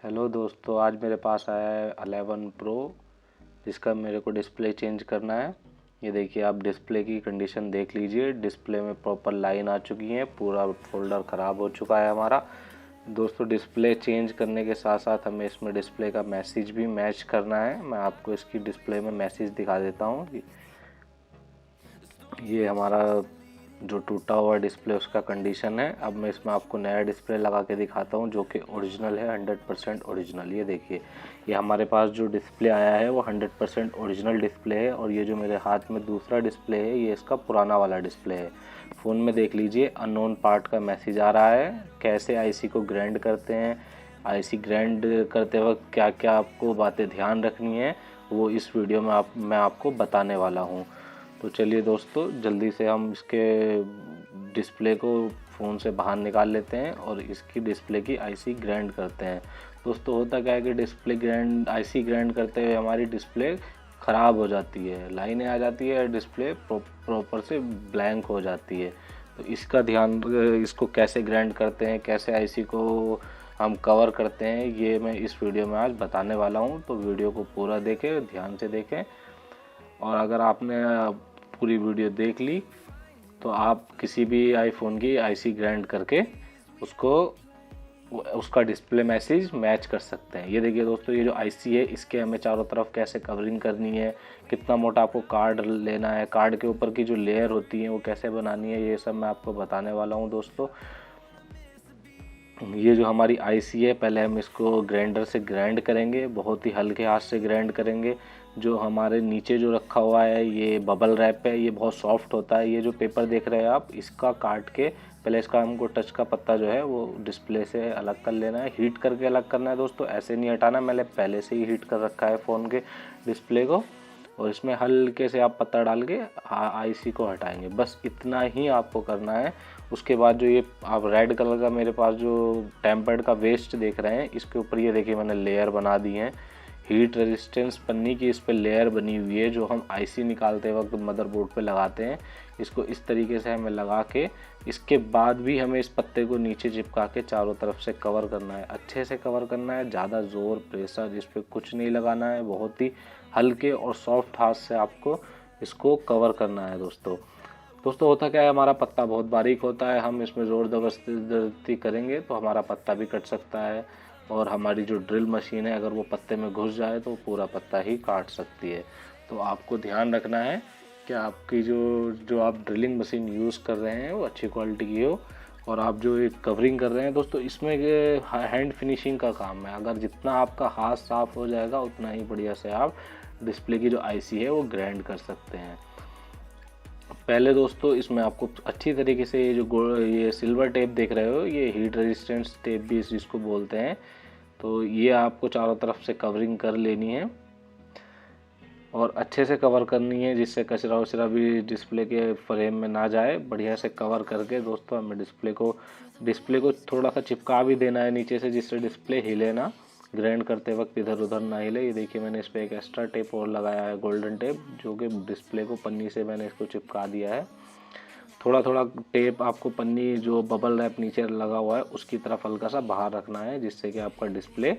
Hello दोस्तों, आज मेरे पास आया है 11 प्रो जिसका मेरे को डिस्प्ले चेंज करना है। ये देखिए, आप डिस्प्ले की कंडीशन देख लीजिए। डिस्प्ले में प्रॉपर लाइन आ चुकी है, पूरा फोल्डर ख़राब हो चुका है हमारा। दोस्तों, डिस्प्ले चेंज करने के साथ साथ हमें इसमें डिस्प्ले का मैसेज भी मैच करना है। मैं आपको इसकी डिस्प्ले में मैसेज दिखा देता हूँ। ये हमारा जो टूटा हुआ डिस्प्ले उसका कंडीशन है। अब मैं इसमें आपको नया डिस्प्ले लगा के दिखाता हूँ जो कि ओरिजिनल है, 100% ओरिजिनल। ये देखिए, ये हमारे पास जो डिस्प्ले आया है वो 100% ओरिजिनल डिस्प्ले है। और ये जो मेरे हाथ में दूसरा डिस्प्ले है ये इसका पुराना वाला डिस्प्ले है। फ़ोन में देख लीजिए, अननोन पार्ट का मैसेज आ रहा है। कैसे आईसी को ग्राइंड करते हैं, आईसी ग्राइंड करते वक्त क्या क्या आपको बातें ध्यान रखनी है, वो इस वीडियो में मैं आपको बताने वाला हूँ। तो चलिए दोस्तों, जल्दी से हम इसके डिस्प्ले को फ़ोन से बाहर निकाल लेते हैं और इसकी डिस्प्ले की आईसी ग्राइंड करते हैं। दोस्तों, होता क्या है कि आईसी ग्राइंड करते हुए हमारी डिस्प्ले ख़राब हो जाती है, लाइनें आ जाती है, डिस्प्ले प्रॉपर से ब्लैंक हो जाती है। तो इसका ध्यान, इसको कैसे ग्राइंड करते हैं, कैसे आईसी को हम कवर करते हैं, ये मैं इस वीडियो में आज बताने वाला हूँ। तो वीडियो को पूरा देखें, ध्यान से देखें। और अगर आपने पूरी वीडियो देख ली तो आप किसी भी आईफोन की आईसी ग्राइंड करके उसका डिस्प्ले मैसेज मैच कर सकते हैं। ये देखिए दोस्तों, ये जो आईसी है इसके हमें चारों तरफ कैसे कवरिंग करनी है, कितना मोटा आपको कार्ड लेना है, कार्ड के ऊपर की जो लेयर होती है वो कैसे बनानी है, ये सब मैं आपको बताने वाला हूँ दोस्तों। ये जो हमारी आईसी है, पहले हम इसको ग्राइंडर से ग्राइंड करेंगे, बहुत ही हल्के हाथ से ग्राइंड करेंगे। जो हमारे नीचे जो रखा हुआ है ये बबल रैप है, ये बहुत सॉफ्ट होता है। ये जो पेपर देख रहे हैं आप, इसका काट के पहले इसका हमको टच का पत्ता जो है वो डिस्प्ले से अलग कर लेना है, हीट करके अलग करना है दोस्तों। ऐसे नहीं हटाना, मैंने पहले से ही हीट कर रखा है फ़ोन के डिस्प्ले को। और इसमें हल्के से आप पत्ता डाल के आईसी को हटाएंगे, बस इतना ही आपको करना है। उसके बाद जो ये आप रेड कलर का मेरे पास जो टेम्पर्ड का वेस्ट देख रहे हैं, इसके ऊपर ये देखिए मैंने लेयर बना दी है। हीट रेजिस्टेंस पन्नी की इस पर लेयर बनी हुई है जो हम आईसी निकालते वक्त मदरबोर्ड पे लगाते हैं। इसको इस तरीके से हमें लगा के, इसके बाद भी हमें इस पत्ते को नीचे चिपका के चारों तरफ से कवर करना है, अच्छे से कवर करना है। ज़्यादा ज़ोर प्रेशर इस पर कुछ नहीं लगाना है, बहुत ही हल्के और सॉफ्ट हाथ से आपको इसको कवर करना है दोस्तों। होता क्या है, हमारा पत्ता बहुत बारीक होता है, हम इसमें ज़ोर ज़बरदस्ती करेंगे तो हमारा पत्ता भी कट सकता है। और हमारी जो ड्रिल मशीन है, अगर वो पत्ते में घुस जाए तो पूरा पत्ता ही काट सकती है। तो आपको ध्यान रखना है कि आपकी जो आप ड्रिलिंग मशीन यूज़ कर रहे हैं वो अच्छी क्वालिटी की हो। और आप जो ये कवरिंग कर रहे हैं दोस्तों, इसमें हैंड फिनिशिंग का काम है। अगर जितना आपका हाथ साफ़ हो जाएगा उतना ही बढ़िया से आप डिस्प्ले की जो आईसी है वो ग्राइंड कर सकते हैं। पहले दोस्तों, इसमें आपको अच्छी तरीके से ये सिल्वर टेप देख रहे हो, ये हीट रेजिस्टेंस टेप भी इसको बोलते हैं। तो ये आपको चारों तरफ से कवरिंग कर लेनी है और अच्छे से कवर करनी है, जिससे कचरा वचरा भी डिस्प्ले के फ्रेम में ना जाए। बढ़िया से कवर करके दोस्तों हमें डिस्प्ले को थोड़ा सा चिपका भी देना है नीचे से, जिससे डिस्प्ले हिले ना, ग्राइंड करते वक्त इधर उधर ना हिले। ये देखिए, मैंने इस पर एक एक्स्ट्रा टेप और लगाया है, गोल्डन टेप, जो कि डिस्प्ले को पन्नी से मैंने इसको चिपका दिया है। थोड़ा थोड़ा टेप आपको पन्नी जो बबल रैप नीचे लगा हुआ है उसकी तरफ हल्का सा बाहर रखना है, जिससे कि आपका डिस्प्ले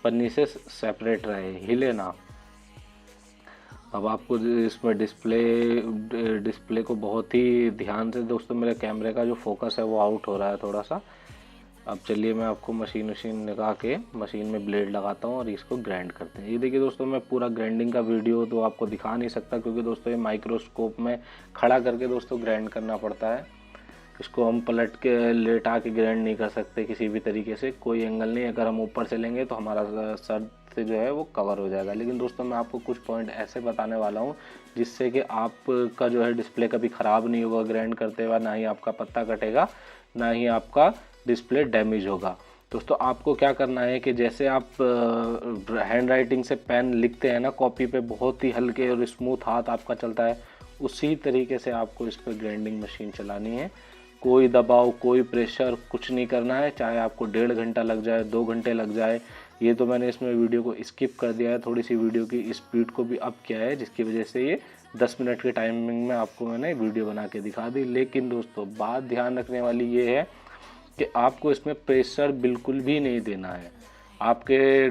पन्नी से सेपरेट रहे, हिले ना। अब आपको इसमें डिस्प्ले को बहुत ही ध्यान से दोस्तों, मेरे कैमरे का जो फोकस है वो आउट हो रहा है थोड़ा सा। अब चलिए मैं आपको मशीन लगा के मशीन में ब्लेड लगाता हूँ और इसको ग्राइंड करते हैं। ये देखिए दोस्तों, मैं पूरा ग्राइंडिंग का वीडियो तो आपको दिखा नहीं सकता, क्योंकि दोस्तों ये माइक्रोस्कोप में खड़ा करके दोस्तों ग्राइंड करना पड़ता है। इसको हम पलट के लेटा के ग्राइंड नहीं कर सकते किसी भी तरीके से, कोई एंगल नहीं। अगर हम ऊपर से लेंगे तो हमारा सर से जो है वो कवर हो जाएगा। लेकिन दोस्तों, मैं आपको कुछ पॉइंट ऐसे बताने वाला हूँ जिससे कि आपका जो है डिस्प्ले कभी ख़राब नहीं होगा ग्राइंड करते हुए, ना ही आपका पत्ता कटेगा, ना ही आपका डिस्प्ले डैमेज होगा। दोस्तों, आपको क्या करना है कि जैसे आप हैंड राइटिंग से पेन लिखते हैं ना कॉपी पे, बहुत ही हल्के और स्मूथ हाथ आपका चलता है, उसी तरीके से आपको इस पर ग्राइंडिंग मशीन चलानी है। कोई दबाव, कोई प्रेशर कुछ नहीं करना है, चाहे आपको 1.5 घंटा लग जाए, 2 घंटे लग जाए। ये तो मैंने इसमें वीडियो को स्किप कर दिया है, थोड़ी सी वीडियो की स्पीड को भी अप किया है, जिसकी वजह से ये 10 मिनट के टाइमिंग में आपको मैंने वीडियो बना के दिखा दी। लेकिन दोस्तों, बात ध्यान रखने वाली ये है कि आपको इसमें प्रेशर बिल्कुल भी नहीं देना है। आपके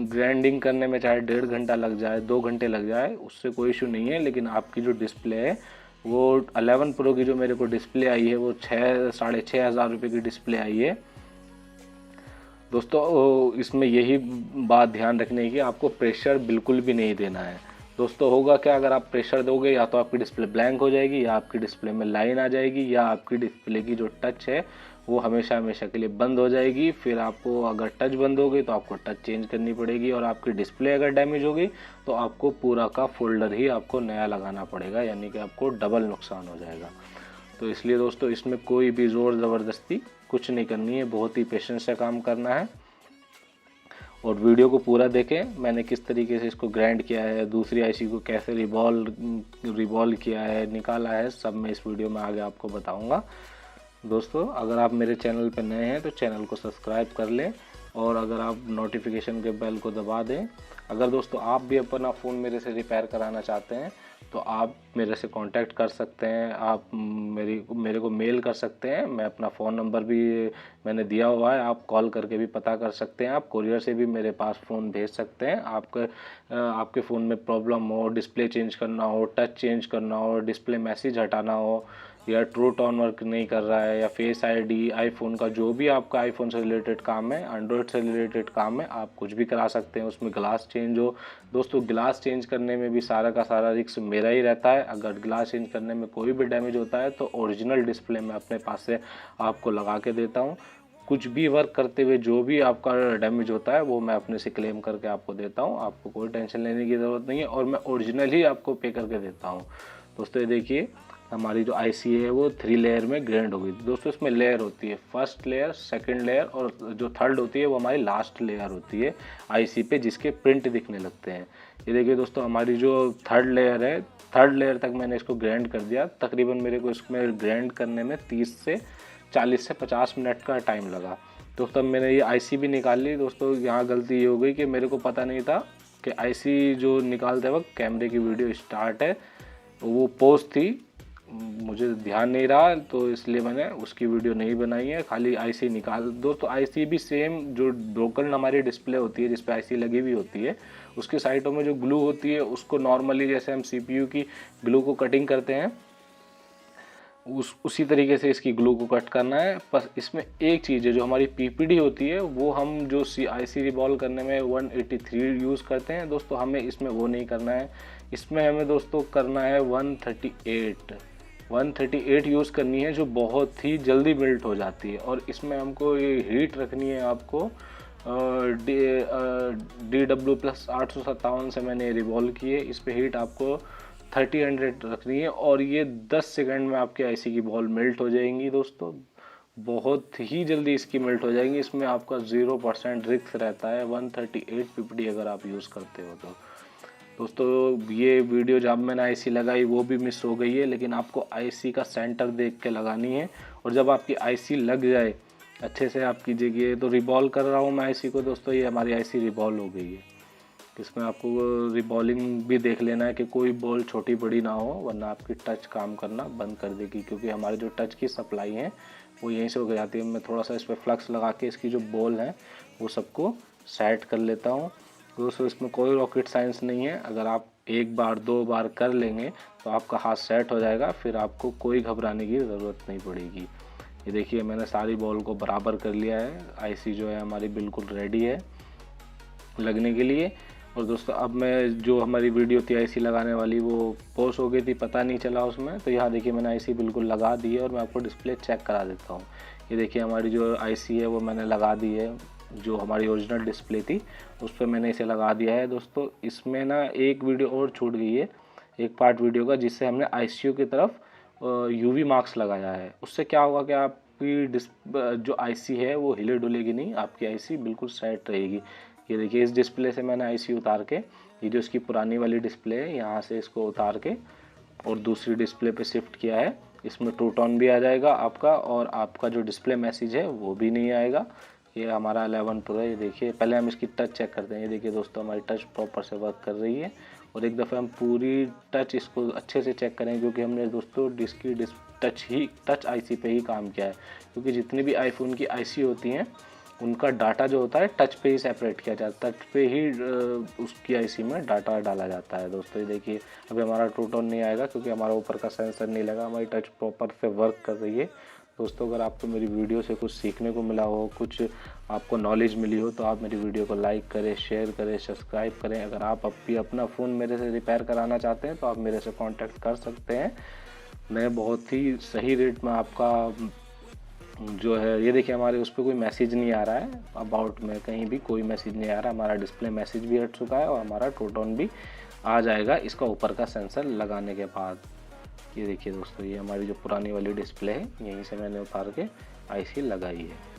ग्राइंडिंग करने में चाहे 1.5 घंटा लग जाए, 2 घंटे लग जाए, उससे कोई इशू नहीं है। लेकिन आपकी जो डिस्प्ले है वो 11 प्रो की जो मेरे को डिस्प्ले आई है वो 6,500 की डिस्प्ले आई है दोस्तों। इसमें यही बात ध्यान रखने की, आपको प्रेशर बिल्कुल भी नहीं देना है दोस्तों। होगा क्या, अगर आप प्रेशर दोगे या तो आपकी डिस्प्ले ब्लैंक हो जाएगी, या आपकी डिस्प्ले में लाइन आ जाएगी, या आपकी डिस्प्ले की जो टच है वो हमेशा हमेशा के लिए बंद हो जाएगी। फिर आपको अगर टच बंद हो गई तो आपको टच चेंज करनी पड़ेगी, और आपकी डिस्प्ले अगर डैमेज हो गई तो आपको पूरा का फोल्डर ही आपको नया लगाना पड़ेगा, यानी कि आपको डबल नुकसान हो जाएगा। तो इसलिए दोस्तों इसमें कोई भी ज़ोर ज़बरदस्ती कुछ नहीं करनी है, बहुत ही पेशेंस से काम करना है। और वीडियो को पूरा देखें, मैंने किस तरीके से इसको ग्राइंड किया है, दूसरी आईसी को कैसे रिवॉल्व किया है, निकाला है, सब मैं इस वीडियो में आगे आपको बताऊंगा। दोस्तों अगर आप मेरे चैनल पर नए हैं तो चैनल को सब्सक्राइब कर लें, और अगर आप नोटिफिकेशन के बेल को दबा दें। अगर दोस्तों आप भी अपना फ़ोन मेरे से रिपेयर कराना चाहते हैं तो आप मेरे से कांटेक्ट कर सकते हैं, आप मेरे को मेल कर सकते हैं। मैं अपना फ़ोन नंबर भी मैंने दिया हुआ है, आप कॉल करके भी पता कर सकते हैं। आप कोरियर से भी मेरे पास फ़ोन भेज सकते हैं। आपके फ़ोन में प्रॉब्लम हो, डिस्प्ले चेंज करना हो, टच चेंज करना हो, डिस्प्ले मैसेज हटाना हो, या ट्रू टोन वर्क नहीं कर रहा है, या फेस आईडी, आईफोन का जो भी आपका आईफोन से रिलेटेड काम है, एंड्रॉयड से रिलेटेड काम है, आप कुछ भी करा सकते हैं। उसमें ग्लास चेंज हो दोस्तों, ग्लास चेंज करने में भी सारा का सारा रिस्क मेरा ही रहता है। अगर ग्लास चेंज करने में कोई भी डैमेज होता है तो ओरिजिनल डिस्प्ले मैं अपने पास से आपको लगा के देता हूँ। कुछ भी वर्क करते हुए जो भी आपका डैमेज होता है वो मैं अपने से क्लेम करके आपको देता हूँ, आपको कोई टेंशन लेने की ज़रूरत नहीं है, और मैं ओरिजिनल ही आपको पे करके देता हूँ। दोस्तों ये देखिए हमारी जो आईसी है वो 3 लेयर में ग्राइंड हो गई दोस्तों। इसमें लेयर होती है, फर्स्ट लेयर, सेकंड लेयर, और जो थर्ड होती है वो हमारी लास्ट लेयर होती है आईसी पे, जिसके प्रिंट दिखने लगते हैं। ये देखिए दोस्तों हमारी जो थर्ड लेयर है, थर्ड लेयर तक मैंने इसको ग्राइंड कर दिया। तकरीबन मेरे को इसमें ग्राइंड करने में 40 से 50 मिनट का टाइम लगा दोस्तों। मैंने ये आईसी भी निकाल ली दोस्तों। यहाँ गलती ये हो गई कि मेरे को पता नहीं था कि आईसी जो निकालते वक्त कैमरे की वीडियो स्टार्ट है, वो पोज थी, मुझे ध्यान नहीं रहा, तो इसलिए मैंने उसकी वीडियो नहीं बनाई है। खाली आईसी निकाल दो तो आईसी भी सेम जो ब्रोकन हमारी डिस्प्ले होती है जिस पे आईसी लगी हुई होती है, उसके साइडों में जो ग्लू होती है उसको नॉर्मली जैसे हम सीपीयू की ग्लू को कटिंग करते हैं उसी तरीके से इसकी ग्लू को कट करना है। बस इसमें एक चीज़ है, जो हमारी पीपीडी होती है वो हम जो आईसी रिवॉल्व करने में 183 यूज़ करते हैं दोस्तों, हमें इसमें वो नहीं करना है। इसमें हमें दोस्तों करना है 138 यूज़ करनी है, जो बहुत ही जल्दी मेल्ट हो जाती है। और इसमें हमको ये हीट रखनी है आपको DW+857 से मैंने रिवॉल्व की है। इस पर हीट आपको 3000 रखनी है, और ये 10 सेकंड में आपके आईसी की बॉल मेल्ट हो जाएंगी दोस्तों, बहुत ही जल्दी इसकी मेल्ट हो जाएंगी। इसमें आपका 0% रिस्क रहता है 138 पीपीडी अगर आप यूज़ करते हो तो। दोस्तों ये वीडियो जब मैंने आईसी लगाई वो भी मिस हो गई है, लेकिन आपको आईसी का सेंटर देख के लगानी है। और जब आपकी आईसी लग जाए अच्छे से आप कीजिए। तो रिवॉल्व कर रहा हूँ मैं आईसी को दोस्तों, ये हमारी आईसी रिवॉल्व हो गई है। इसमें आपको रिवॉल्विंग भी देख लेना है कि कोई बॉल छोटी बड़ी ना हो, वरना आपकी टच काम करना बंद कर देगी, क्योंकि हमारे जो टच की सप्लाई है वो यहीं से हो जाती है। मैं थोड़ा सा इस पर फ्लक्स लगा के इसकी जो बॉल है वो सबको सेट कर लेता हूँ दोस्तों। इसमें कोई रॉकेट साइंस नहीं है, अगर आप एक बार 2 बार कर लेंगे तो आपका हाथ सेट हो जाएगा, फिर आपको कोई घबराने की ज़रूरत नहीं पड़ेगी। ये देखिए मैंने सारी बॉल को बराबर कर लिया है, आईसी जो है हमारी बिल्कुल रेडी है लगने के लिए। और दोस्तों अब मैं जो हमारी वीडियो थी आईसी लगाने वाली वो पॉज हो गई थी, पता नहीं चला उसमें। तो यहाँ देखिए मैंने आईसी बिल्कुल लगा दी है, और मैं आपको डिस्प्ले चेक करा देता हूँ। ये देखिए हमारी जो आईसी है वो मैंने लगा दी है, जो हमारी ओरिजिनल डिस्प्ले थी उस पर मैंने इसे लगा दिया है दोस्तों। इसमें ना एक वीडियो और छूट गई है, एक पार्ट वीडियो का, जिससे हमने आईसीयू की तरफ यूवी मार्क्स लगाया है। उससे क्या होगा कि आपकी जो आईसी है वो हिले डुलेगी नहीं, आपकी आईसी बिल्कुल सेट रहेगी। ये देखिए इस डिस्प्ले से मैंने आईसी उतार के, ये जो इसकी पुरानी वाली डिस्प्ले है यहाँ से इसको उतार के और दूसरी डिस्प्ले पे शिफ्ट किया है। इसमें ट्रू टोन भी आ जाएगा आपका, और आपका जो डिस्प्ले मैसेज है वो भी नहीं आएगा। ये हमारा 11 प्रो है। ये देखिए पहले हम इसकी टच चेक करते हैं। ये देखिए दोस्तों हमारी टच प्रॉपर से वर्क कर रही है, और एक दफ़े हम पूरी टच इसको अच्छे से चेक करें, क्योंकि हमने दोस्तों टच आईसी पे ही काम किया है। क्योंकि जितनी भी आईफोन की आईसी होती हैं उनका डाटा जो होता है टच पे ही सेपरेट किया जाता है, टच पे ही उसकी आईसी में डाटा डाला जाता है दोस्तों। ये देखिए अभी हमारा ट्रू टोन नहीं आएगा क्योंकि हमारा ऊपर का सेंसर नहीं लगा, हमारी टच प्रॉपर से वर्क कर रही है। दोस्तों अगर आपको मेरी वीडियो से कुछ सीखने को मिला हो, कुछ आपको नॉलेज मिली हो, तो आप मेरी वीडियो को लाइक करें, शेयर करें, सब्सक्राइब करें। अगर आप भी अपना फ़ोन मेरे से रिपेयर कराना चाहते हैं तो आप मेरे से कांटेक्ट कर सकते हैं। मैं बहुत ही सही रेट में आपका जो है, ये देखिए हमारे उस पर कोई मैसेज नहीं आ रहा है, अबाउट में कहीं भी कोई मैसेज नहीं आ रहा, हमारा डिस्प्ले मैसेज भी हट चुका है और हमारा ट्रू टोन भी आ जाएगा इसका ऊपर का सेंसर लगाने के बाद। ये देखिए दोस्तों, ये हमारी जो पुरानी वाली डिस्प्ले है, यहीं से मैंने उतार के आईसी लगाई है।